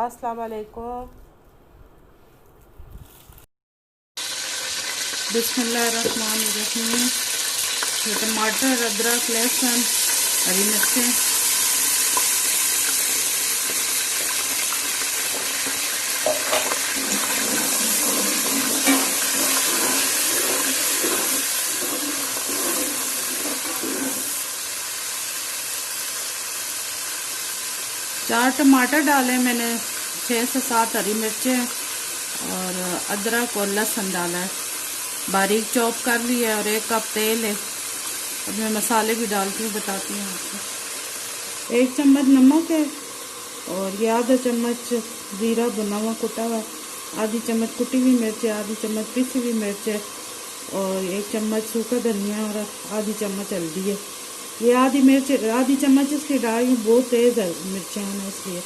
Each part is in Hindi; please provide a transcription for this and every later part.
अस्सलाम वालेकुम। बिस्मिल्लाहिर्रहमानिर्रहीम। ये टमाटर, अदरक, लहसुन, हरी मिर्चें, चार टमाटर डाले मैंने, 6 से 7 हरी मिर्चें और अदरक और लहसुन डाला है, बारीक चॉप कर लिया है और 1 कप तेल है। अब मैं मसाले भी डालती हूँ, बताती हूँ आपको। 1 चम्मच नमक है और ये आधा चम्मच ज़ीरा भुना हुआ कुटा हुआ, आधी चम्मच कुटी हुई मिर्च है, आधी चम्मच पिसी हुई मिर्च है और 1 चम्मच सूखा धनिया और आधी चम्मच हल्दी है। ये आधी चम्मच इसकी डाली हूँ, बहुत तेज है मिर्चें हैं इसलिए।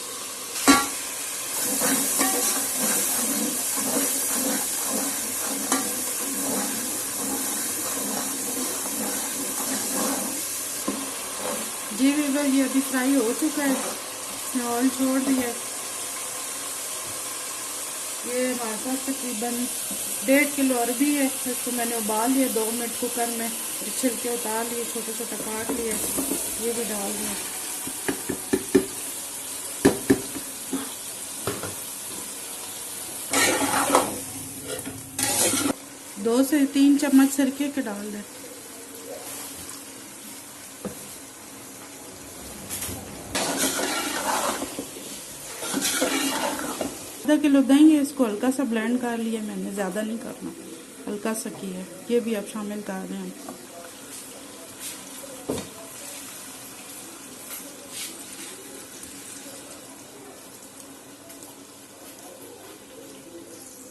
जी वीवर, ये अभी फ्राई हो चुका है, इसने ऑयल छोड़ दिया है। ये हमारे पास तकरीबन 1.5 किलो अरबी है, इसको मैंने उबाल लिया 2 मिनट कुकर में, छिलके उतार लिए, छोटे छोटे काट लिए, ये भी डाल दिया। 2 से 3 चम्मच सिरके के डाल दें। आधा किलो दही है, इसको हल्का सा ब्लेंड कर लिया मैंने, ज़्यादा नहीं करना, हल्का सा किया, ये भी अब शामिल कर रहे हैं।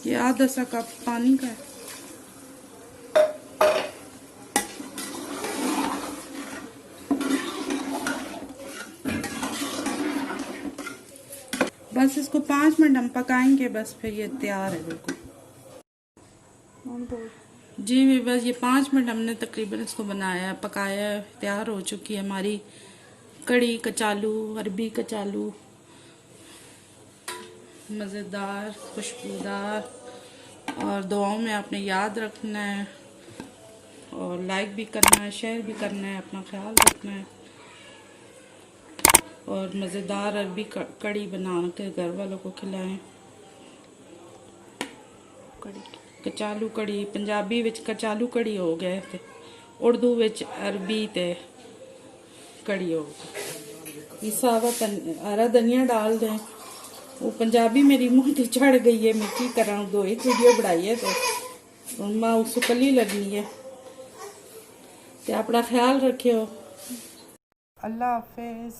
ये आधा सा कप पानी का है। बस इसको 5 मिनट हम पकाएंगे, बस फिर ये तैयार है बिल्कुल। जी भी बस ये 5 मिनट हमने तकरीबन इसको बनाया, पकाया, तैयार हो चुकी है हमारी कड़ी कचालू, अरबी कचालू, मज़ेदार, खुशबूदार। और दुआओं में आपने याद रखना है और लाइक भी करना है, शेयर भी करना है, अपना ख्याल रखना है। और मज़ेदार अरबी कड़ी बना के घर वालों को खिलाएं। कचालू कड़ी पंजाबी विच कचालू कड़ी हो गए थे, उर्दू विच अरबी ते कड़ी हो गई। सावा हरा धनिया डाल दें। वो पंजाबी मेरी मुंह ते चढ़ गई है, मैं की करा, 2 एक वीडियो बनाई है तो मां उसको कली लगनी है। तो अपना ख्याल रखियो। अल्लाह हाफिज।